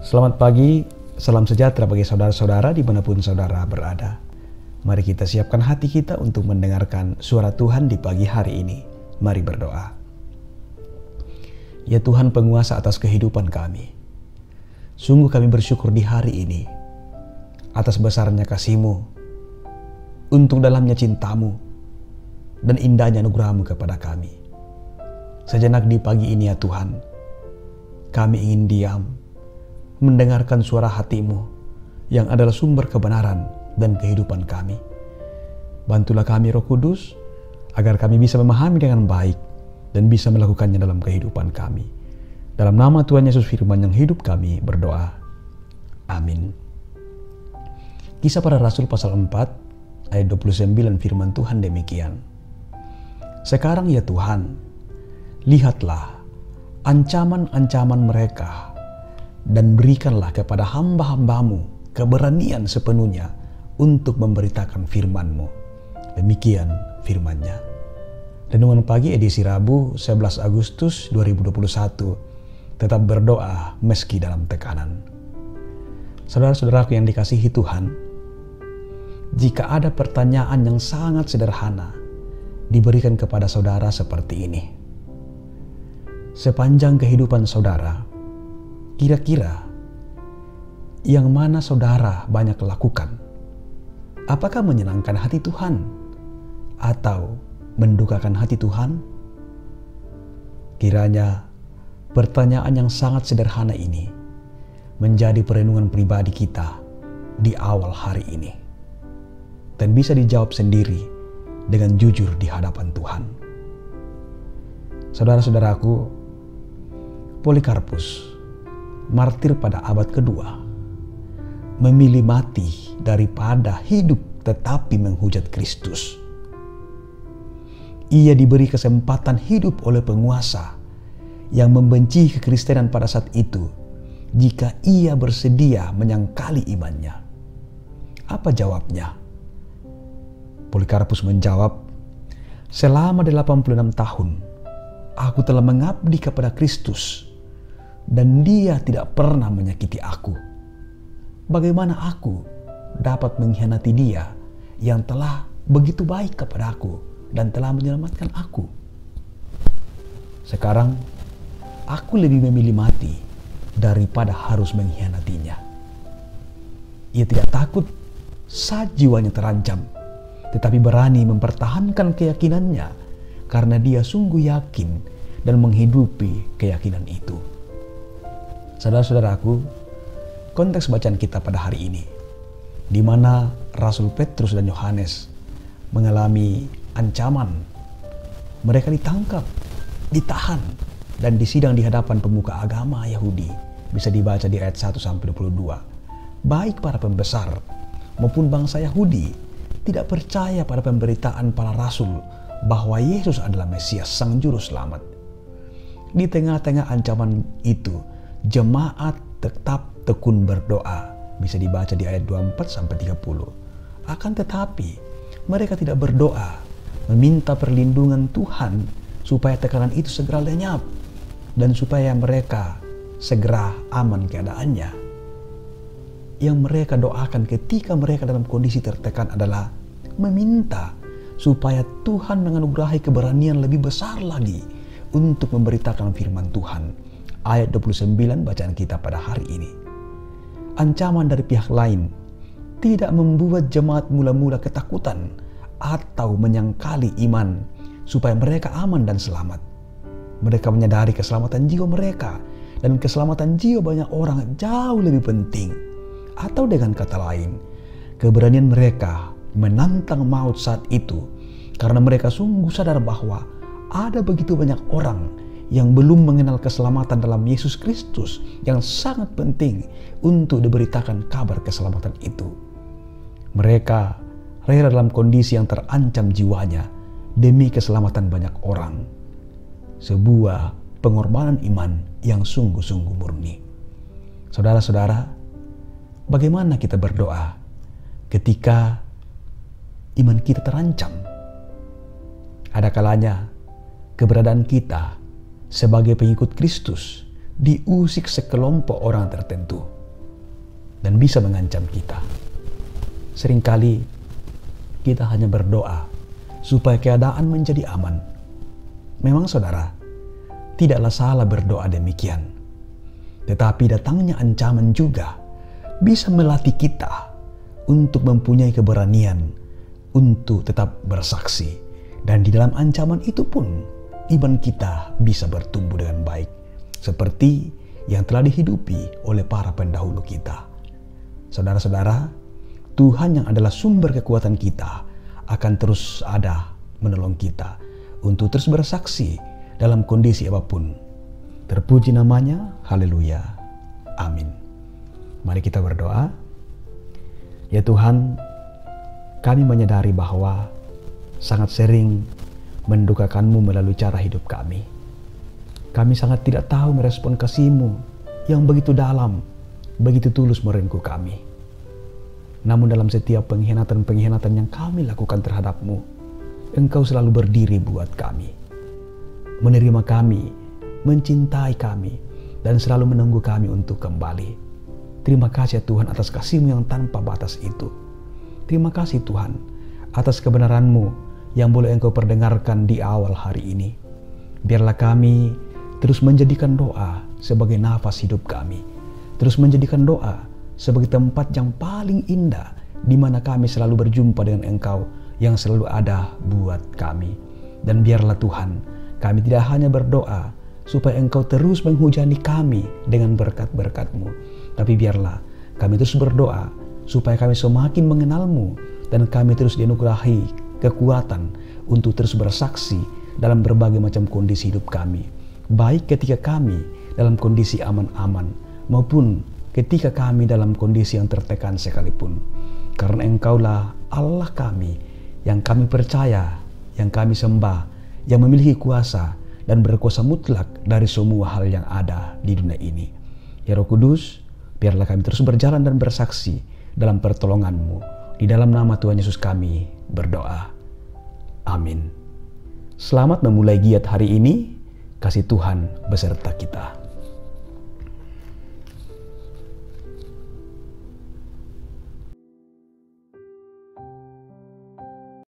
Selamat pagi, salam sejahtera bagi saudara-saudara dimanapun saudara berada. Mari kita siapkan hati kita untuk mendengarkan suara Tuhan di pagi hari ini. Mari berdoa. Ya Tuhan, penguasa atas kehidupan kami, sungguh kami bersyukur di hari ini atas besarnya kasih-Mu, untuk dalamnya cinta-Mu, dan indahnya anugerah-Mu kepada kami. Sejenak di pagi ini ya Tuhan, kami ingin diam, mendengarkan suara hati-Mu yang adalah sumber kebenaran dan kehidupan kami. Bantulah kami Roh Kudus, agar kami bisa memahami dengan baik dan bisa melakukannya dalam kehidupan kami. Dalam nama Tuhan Yesus Firman yang hidup kami berdoa. Amin. Kisah Para Rasul pasal 4 ayat 29 firman Tuhan demikian. Sekarang ya Tuhan, lihatlah ancaman-ancaman mereka, dan berikanlah kepada hamba-hamba-Mu keberanian sepenuhnya untuk memberitakan firman-Mu. Demikian firman-Nya. Renungan pagi edisi Rabu 11 Agustus 2021. Tetap berdoa meski dalam tekanan. Saudara-saudaraku yang dikasihi Tuhan, jika ada pertanyaan yang sangat sederhana diberikan kepada saudara seperti ini. Sepanjang kehidupan saudara, kira-kira yang mana saudara banyak lakukan? Apakah menyenangkan hati Tuhan atau mendukakan hati Tuhan? Kiranya pertanyaan yang sangat sederhana ini menjadi perenungan pribadi kita di awal hari ini, dan bisa dijawab sendiri dengan jujur di hadapan Tuhan. Saudara-saudaraku, Polikarpus, martir pada abad kedua, memilih mati daripada hidup tetapi menghujat Kristus. Ia diberi kesempatan hidup oleh penguasa yang membenci kekristenan pada saat itu jika ia bersedia menyangkali imannya. Apa jawabnya? Polikarpus menjawab, selama 86 tahun aku telah mengabdi kepada Kristus, dan Dia tidak pernah menyakiti aku. Bagaimana aku dapat mengkhianati Dia yang telah begitu baik kepada aku dan telah menyelamatkan aku? Sekarang aku lebih memilih mati daripada harus mengkhianatinya. Ia tidak takut saat jiwanya terancam, tetapi berani mempertahankan keyakinannya karena dia sungguh yakin dan menghidupi keyakinan itu. Saudara-saudaraku, konteks bacaan kita pada hari ini, di mana Rasul Petrus dan Yohanes mengalami ancaman. Mereka ditangkap, ditahan, dan disidang di hadapan pemuka agama Yahudi. Bisa dibaca di ayat 1-22. Baik para pembesar maupun bangsa Yahudi tidak percaya pada pemberitaan para rasul bahwa Yesus adalah Mesias, Sang Juru Selamat. Di tengah-tengah ancaman itu, jemaat tetap tekun berdoa. Bisa dibaca di ayat 24-30. Akan tetapi mereka tidak berdoa meminta perlindungan Tuhan supaya tekanan itu segera lenyap dan supaya mereka segera aman keadaannya. Yang mereka doakan ketika mereka dalam kondisi tertekan adalah meminta supaya Tuhan menganugerahi keberanian lebih besar lagi untuk memberitakan firman Tuhan. Ayat 29 bacaan kita pada hari ini. Ancaman dari pihak lain tidak membuat jemaat mula-mula ketakutan atau menyangkali iman supaya mereka aman dan selamat. Mereka menyadari keselamatan jiwa mereka, dan keselamatan jiwa banyak orang jauh lebih penting. Atau dengan kata lain, keberanian mereka menantang maut saat itu karena mereka sungguh sadar bahwa ada begitu banyak orang yang belum mengenal keselamatan dalam Yesus Kristus yang sangat penting untuk diberitakan kabar keselamatan itu. Mereka rela dalam kondisi yang terancam jiwanya demi keselamatan banyak orang. Sebuah pengorbanan iman yang sungguh-sungguh murni. Saudara-saudara, bagaimana kita berdoa ketika iman kita terancam? Ada kalanya keberadaan kita sebagai pengikut Kristus diusik sekelompok orang tertentu. dan bisa mengancam kita. Seringkali kita hanya berdoa supaya keadaan menjadi aman. Memang saudara, tidaklah salah berdoa demikian. Tetapi datangnya ancaman juga bisa melatih kita untuk mempunyai keberanian untuk tetap bersaksi. Dan di dalam ancaman itu pun iman kita bisa bertumbuh dengan baik, seperti yang telah dihidupi oleh para pendahulu kita. Saudara-saudara, Tuhan yang adalah sumber kekuatan kita akan terus ada menolong kita untuk terus bersaksi dalam kondisi apapun. Terpuji namanya, haleluya, amin. Mari kita berdoa. Ya Tuhan, kami menyadari bahwa sangat sering mendukakan-Mu melalui cara hidup kami. Kami sangat tidak tahu merespon kasih-Mu yang begitu dalam, begitu tulus merengkuh kami. Namun dalam setiap pengkhianatan-pengkhianatan yang kami lakukan terhadap-Mu, Engkau selalu berdiri buat kami, menerima kami, mencintai kami, dan selalu menunggu kami untuk kembali. Terima kasih ya Tuhan atas kasih-Mu yang tanpa batas itu. Terima kasih Tuhan atas kebenaran-Mu yang boleh Engkau perdengarkan di awal hari ini. Biarlah kami terus menjadikan doa sebagai nafas hidup kami, terus menjadikan doa sebagai tempat yang paling indah di mana kami selalu berjumpa dengan Engkau yang selalu ada buat kami. Dan biarlah Tuhan, kami tidak hanya berdoa supaya Engkau terus menghujani kami dengan berkat-berkat-Mu, tapi biarlah kami terus berdoa supaya kami semakin mengenal-Mu dan kami terus dianugerahi kekuatan untuk terus bersaksi dalam berbagai macam kondisi hidup kami, baik ketika kami dalam kondisi aman-aman maupun ketika kami dalam kondisi yang tertekan sekalipun. Karena Engkaulah Allah kami yang kami percaya, yang kami sembah, yang memiliki kuasa dan berkuasa mutlak dari semua hal yang ada di dunia ini. Ya Roh Kudus, biarlah kami terus berjalan dan bersaksi dalam pertolongan-Mu. Di dalam nama Tuhan Yesus kami berdoa. Amin. Selamat memulai giat hari ini. Kasih Tuhan beserta kita.